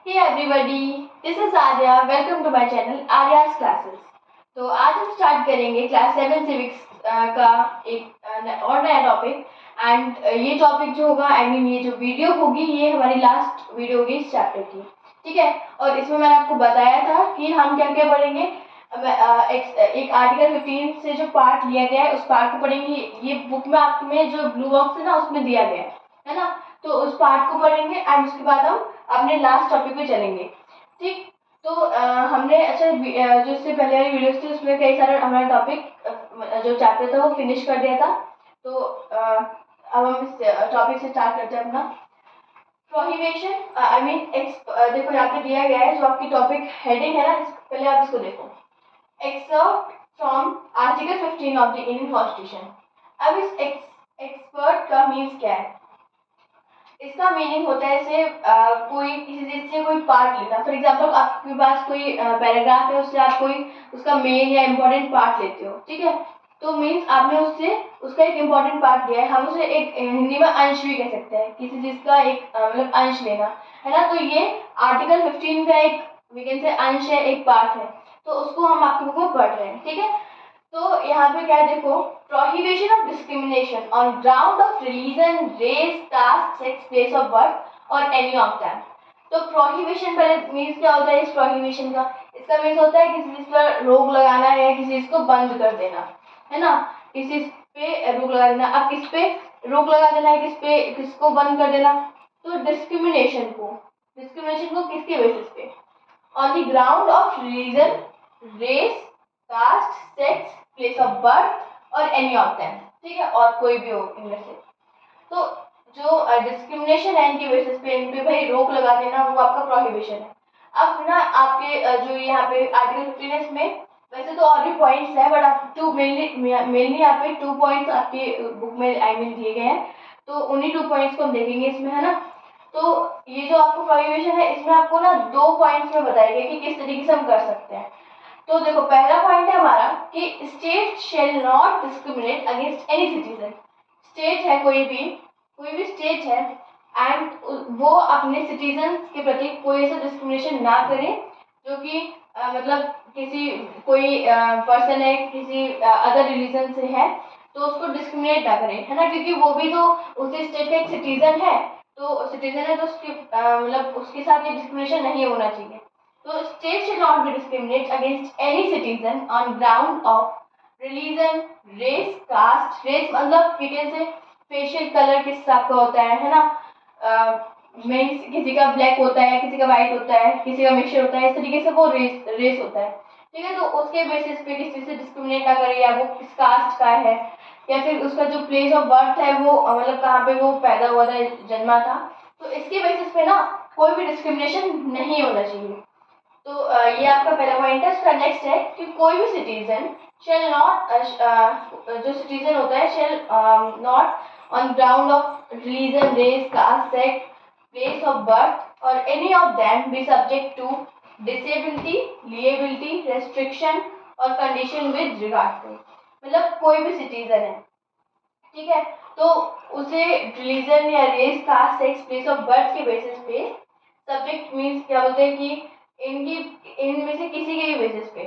Hey everybody, this is Arya. Welcome to my channel Arya's Classes. तो आज हम start करेंगे क्लास 7 सिविक्स का एक और नया टॉपिक एंड ये टॉपिक जो होगा ये जो वीडियो होगी ये हमारी लास्ट वीडियो होगी इस चैप्टर की, ठीक है। और इसमें मैंने आपको बताया था कि हम क्या क्या पढ़ेंगे। एक आर्टिकल 15 से जो पार्ट लिया गया है उस पार्ट को पढ़ेंगे। ये बुक में आप में जो ब्लू बॉक्स है ना उसमें दिया गया है ना, तो उस पार्ट को पढ़ेंगे एंड उसके बाद हम अपने लास्ट टॉपिक पे चलेंगे, ठीक। तो हमने जो इससे पहले वाली वीडियोस थी उसमें कई सारे हमारा टॉपिक जो चैप्टर था वो फिनिश कर दिया था। तो अब हम इस टॉपिक से स्टार्ट करते हैं अपना प्रोहिबिशन। देखो यहाँ पे दिया गया है जो आपकी टॉपिक हेडिंग है ना, पहले आप इसको देखो। Exert from article 15 of the Indian constitution. अब इस एक्सपर्ट का मीन्स क्या है? इसका मीनिंग होता है जैसे कोई किसी चीज से कोई पार्ट लेना। फॉर एग्जाम्पल आपके पास कोई पैराग्राफ है, उससे आप कोई उसका मेन या इम्पोर्टेंट पार्ट लेते हो, ठीक है। तो मीन्स आपने उससे उसका एक इम्पोर्टेंट पार्ट दिया है, हम उसे एक हिंदी में अंश भी कह सकते हैं, किसी चीज का एक मतलब अंश लेना है ना। तो ये आर्टिकल 15 का एक वीकेंड से अंश है, एक पार्ट है, तो उसको हम आपके बुक में पढ़ रहे हैं, ठीक है। तो यहाँ पे क्या है देखो, prohibition of discrimination on ground of religion, race, caste, sex, place of birth और एनी ऑफ दैम। तो प्रोहिबिशन पहले मीन्स क्या होता है इस प्रोहिबिशन का? इसका मीन्स होता है किसी चीज पर रोक लगाना है, किसी चीज को बंद कर देना, है ना। किसी पे रोक लगा देना। अब किस पे रोक लगा देना है, किसको बंद कर देना? तो डिस्क्रिमिनेशन को किसके बेसिस पे? On the ground of religion, race, caste, sex, place of birth और एनी ऑफ देम, ठीक है, और कोई भी हो इनमें से। तो जो डिस्क्रिमिनेशन है इनके बेसिस पे, इन पे भाई रोक लगा देना, वो आपका प्रोहिबिशन है। अब ना आपके जो यहाँ पे आर्टिकल 15 में वैसे तो और भी पॉइंट्स है, बट आप मेनली यहाँ पे 2 पॉइंट्स आपके बुक में दिए गए हैं, तो उन्हीं 2 पॉइंट्स को हम देखेंगे इसमें, है ना। तो ये जो आपको प्रोहिबिशन है इसमें आपको ना 2 पॉइंट्स में बताया गया कि किस तरीके से हम कर सकते हैं। तो देखो पहला पॉइंट है हमारा कि state shall not discriminate against any citizen. State है कोई भी स्टेट है एंड वो अपने सिटीजन्स के प्रति कोई ऐसा डिस्क्रिमिनेशन ना करे जो कि मतलब किसी कोई पर्सन है किसी अदर रिलीजन से है तो उसको डिस्क्रिमिनेट ना करे, है ना, क्योंकि वो भी तो उसी स्टेट का एक सिटीजन है। तो सिटीजन है तो उसकी मतलब उसके साथ ये डिस्क्रिमिनेशन नहीं होना चाहिए। तो state shall not be discriminate against any citizen on ground of religion, race, caste। race मतलब फिर से फेशियल कलर किस हिसाब का होता है ना। मीन्स किसी का ब्लैक होता है, किसी का वाइट होता है, किसी का मिक्सचर होता है, इस तरीके से वो रेस होता है, ठीक है। तो उसके बेसिस पे किसी से डिस्क्रिमिनेट ना करे, या वो किस कास्ट का है, या फिर उसका जो प्लेस ऑफ बर्थ है वो मतलब कहाँ पे वो पैदा हुआ था, जन्मा था, तो इसके बेसिस पे ना कोई भी डिस्क्रिमिनेशन नहीं होना चाहिए। तो ये आपका पहला पॉइंट है। उसका नेक्स्ट है कि कोई भी सिटीजन शेल नॉट जो सिटीजन होता है shall not on ground of religion, race, caste, sex, place of birth और any of them be subject to disability, liability, restriction और कंडीशन विद रिगार्ड टू। मतलब कोई भी सिटीजन है, ठीक है, तो उसे रिलीजन या race, caste, sex, place of birth के बेसिस पे सब्जेक्ट मीन्स क्या बोलते हैं कि इनमें से किसी के भी बेसिस पे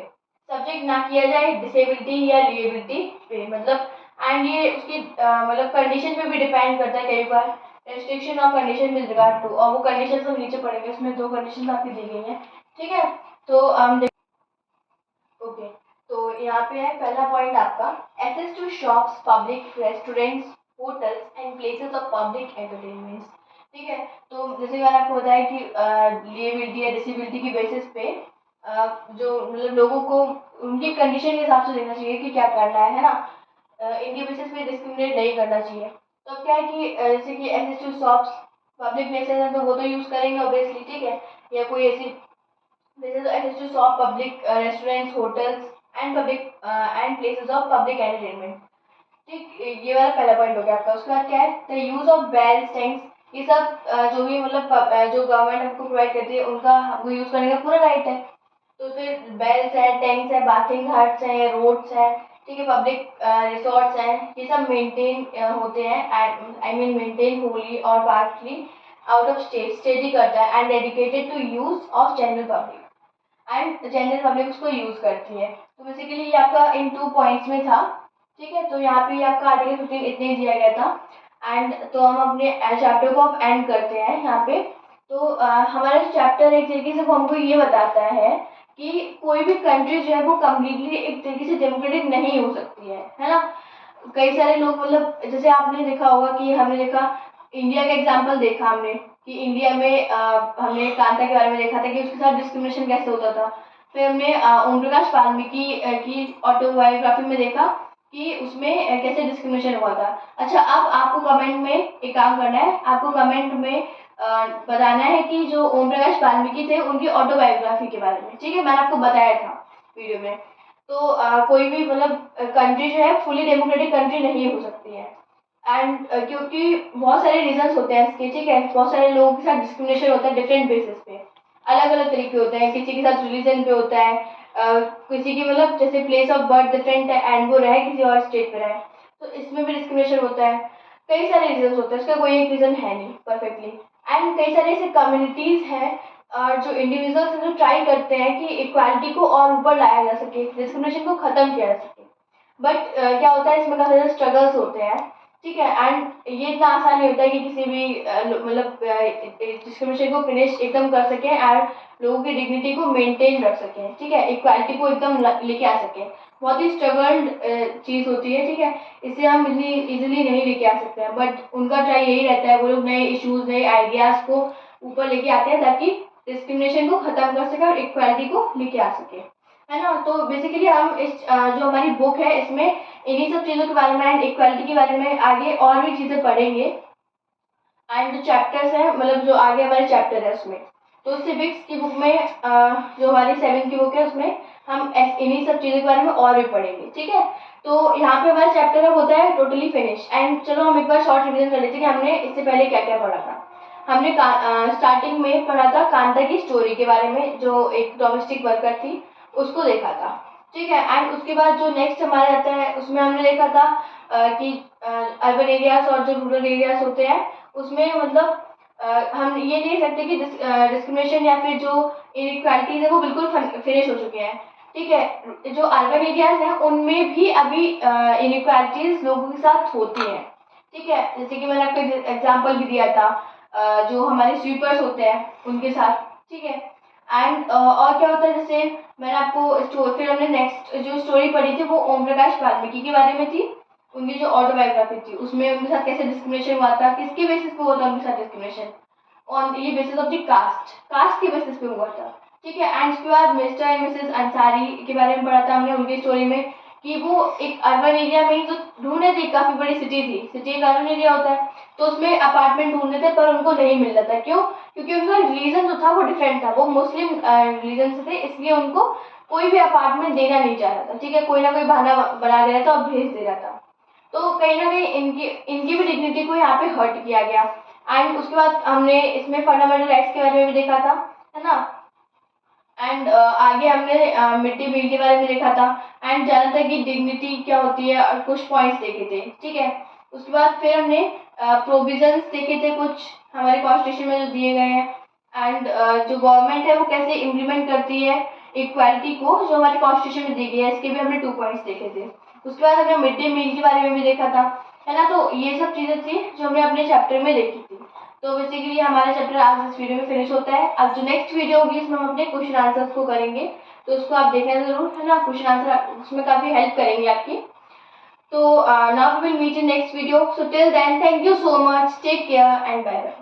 सब्जेक्ट ना किया जाए डिसेबिलिटी या लिएबिलिटी पे, मतलब एंड ये उसकी मतलब कंडीशन पे भी डिपेंड करता है कई बार, रेस्ट्रिक्शन और कंडीशन विद रिगार्ड टू। और वो कंडीशन हम नीचे पढ़ेंगे, उसमें 2 कंडीशन आपकी दी गई हैं, ठीक है। तो ओके, तो यहाँ पे है पहला पॉइंट आपका access to shops, public restaurants, hotels and places of public entertainments, ठीक है। तो जैसे मैंने आपको बताया कि लिएबिलिटी या डिसेबिलिटी की बेसिस पे जो मतलब लोगों को उनकी कंडीशन के हिसाब से देखना चाहिए कि क्या करना है ना। इनके बेसिस पे डिस्क्रिमिनेट नहीं करना चाहिए। तो अब क्या है कि जैसे कि access to shops, public places हैं तो वो तो यूज़ करेंगे ऑब्वियसली, ठीक है। या कोई ऐसी places access to shop, public restaurants, hotels and public and places of public entertainment, ठीक। ये वाला पहला पॉइंट हो गया आपका। उसके बाद क्या है, the use of wells, tanks, ये सब जो भी मतलब जो गवर्नमेंट हमको प्रोवाइड करती है उनका हमको यूज करने का पूरा राइट है। तो फिर बेल्स है, टैंक्स है, बाथिंग हट्स हैं, रोड्स हैं, ठीक है, पब्लिक रिसोर्ट्स हैं, ये सब मेंटेन होते हैं, मेंटेन होली और partly out of state study करता है and dedicated to use of general public and general public उसको यूज करती है। तो बेसिकली ये आपका इन 2 पॉइंट्स में था, ठीक है। तो यहाँ पे आपका आर्टिकल 15 इतने ही दिया गया था एंड तो हम अपने चैप्टर को अब एंड करते हैं यहाँ पे। तो हमारा चैप्टर एक तरीके से वो हमको ये बताता है कि कोई भी कंट्री जो है वो कम्प्लीटली एक तरीके से डेमोक्रेटिक नहीं हो सकती है ना। कई सारे लोग मतलब जैसे आपने देखा होगा कि हमने देखा इंडिया का एग्जाम्पल देखा हमने कि इंडिया में हमने कांता के बारे में देखा था कि उसके साथ डिस्क्रिमिनेशन कैसे होता था। फिर हमने ओम प्रकाश वाल्मीकि की ऑटोबायोग्राफी में देखा कि उसमें कैसे डिस्क्रिमिनेशन हुआ था। अच्छा, अब आपको कमेंट में एक काम करना है, आपको कमेंट में बताना है कि जो ओम प्रकाश वाल्मीकि थे उनकी ऑटोबायोग्राफी के बारे में, ठीक है। मैंने आपको बताया था वीडियो में। तो कोई भी मतलब कंट्री जो है फुली डेमोक्रेटिक कंट्री नहीं हो सकती है एंड क्योंकि बहुत सारे रीजंस होते हैं इसके, ठीक है। बहुत सारे लोगों के साथ डिस्क्रिमिनेशन होता है डिफरेंट बेसिस पे, अलग अलग तरीके होते हैं। किसी के साथ रिलीजन पे होता है, किसी की मतलब जैसे प्लेस ऑफ बर्थ डिफरेंट है एंड वो रहे किसी और स्टेट पे रहे, तो इसमें भी डिस्क्रिमिनेशन होता है। कई सारे रीजंस होते हैं, इसका कोई एक रीजन है नहीं परफेक्टली। एंड कई सारे ऐसे कम्युनिटीज हैं जो इंडिविजुअल्स जो ट्राई करते हैं कि इक्वालिटी को और ऊपर लाया जा सके, डिस्क्रिमिनेशन को खत्म किया जा सके। बट क्या होता है इसमें काफ़ी ज़्यादा स्ट्रगल्स होते हैं, ठीक है। एंड ये इतना आसान नहीं होता है कि किसी भी मतलब डिस्क्रिमिनेशन को फिनिश एकदम कर सकें एंड लोगों की डिग्निटी को मेंटेन रख सकें, ठीक है। इक्वालिटी को एकदम लेके आ सकें, बहुत ही स्ट्रगल्ड चीज़ होती है, ठीक है। इसे हम इतनी इजीली नहीं लेके आ सकते हैं, बट उनका ट्राई यही रहता है, वो लोग नए इश्यूज नए आइडियाज़ को ऊपर लेके आते हैं ताकि डिस्क्रिमिनेशन को ख़त्म कर सके और इक्वालिटी को लेके आ सके, है ना। तो बेसिकली हम इस जो हमारी बुक है इसमें इन्हीं सब चीज़ों के बारे में एंड इक्वालिटी के बारे में आगे और भी चीज़ें पढ़ेंगे। एंड जो चैप्टर्स हैं मतलब जो आगे हमारे चैप्टर है उसमें, तो सिविक्स की बुक में जो हमारी 7th की बुक है उसमें हम इन्हीं सब चीज़ों के बारे में और भी पढ़ेंगे, ठीक है। तो यहाँ पे हमारा चैप्टर अब होता है टोटली फिनिश। एंड चलो हम एक बार शॉर्ट रिविजन कर लेते हैं कि हमने इससे पहले क्या क्या पढ़ा था। हमने स्टार्टिंग में पढ़ा था कांता की स्टोरी के बारे में, जो एक डोमेस्टिक वर्कर थी उसको देखा था, ठीक है। एंड उसके बाद जो नेक्स्ट हमारा आता है उसमें हमने देखा था कि अर्बन एरियाज और जो रूरल एरियाज होते हैं उसमें मतलब हम ये नहीं कह सकते कि डिस्क्रिमिनेशन या फिर जो इनइक्वालिटीज है वो बिल्कुल फिनिश हो चुके हैं, ठीक है। जो अर्बन एरियाज हैं उनमें भी अभी इनइक्वालिटीज लोगों के साथ होती हैं, ठीक है। जैसे कि मैंने आपको एग्जांपल भी दिया था जो हमारे स्वीपर्स होते हैं उनके साथ, ठीक है। एंड और क्या होता है जैसे मैंने आपको फिर हमने नेक्स्ट जो स्टोरी पढ़ी थी वो ओम प्रकाश वाल्मीकि के बारे में थी, उनकी जो ऑटोबायोग्राफी थी उसमें उनके साथ कैसे डिस्क्रिमिनेशन हुआ था, किसके बेसिस पे हुआ था उनके साथ डिस्क्रिमिनेशन, ऑन ये बेसिस ऑफ द कास्ट के बेसिस पे हुआ था, ठीक है। एंड उसके बाद मिस्टर एंड मिसेस अंसारी के बारे में पढ़ा था हमने उनकी स्टोरी में कि वो एक अर्बन एरिया में ही तो ढूंढ रहे थे, काफ़ी बड़ी सिटी थी, सिटी एक अर्बन एरिया होता है, तो उसमें अपार्टमेंट ढूंढ रहे थे पर उनको नहीं मिल रहा था। क्यों? क्योंकि उनका रीज़न जो था वो डिफरेंट था, वो मुस्लिम रीजन से थे, इसलिए उनको कोई भी अपार्टमेंट देना नहीं चाह रहा था, ठीक है। कोई ना कोई बहाना बना दे रहा था और भेज दे रहा था। तो कहीं ना कहीं इनकी भी डिग्निटी को यहाँ पे हर्ट किया गया। एंड उसके बाद हमने इसमें फंडामेंटल राइट्स के बारे में भी देखा था, है ना। एंड आगे हमने मिड डे मील के बारे में देखा था एंड जनता की डिग्निटी क्या होती है और कुछ पॉइंट्स देखे थे, ठीक है। उसके बाद फिर हमने प्रोविजंस देखे थे कुछ हमारे कॉन्स्टिट्यूशन में जो दिए गए हैं एंड जो गवर्नमेंट है वो कैसे इम्प्लीमेंट करती है इक्वालिटी को जो हमारे कॉन्स्टिट्यूशन में दी गई है, इसके भी हमने 2 पॉइंट्स देखे थे। उसके बाद हमने मिड डे मील के बारे में भी देखा था, है ना। तो ये सब चीज़ें थी जो हमने अपने चैप्टर में देखी थी। तो बेसिकली हमारा चैप्टर आज इस वीडियो में फिनिश होता है। अब जो नेक्स्ट वीडियो होगी इसमें हम अपने क्वेश्चन आंसर्स को करेंगे, तो उसको आप देखना जरूर, है ना। क्वेश्चन आंसर उसमें काफ़ी हेल्प करेंगे आपकी। तो now we will meet in next video, so till then thank you so much, take care and bye bye.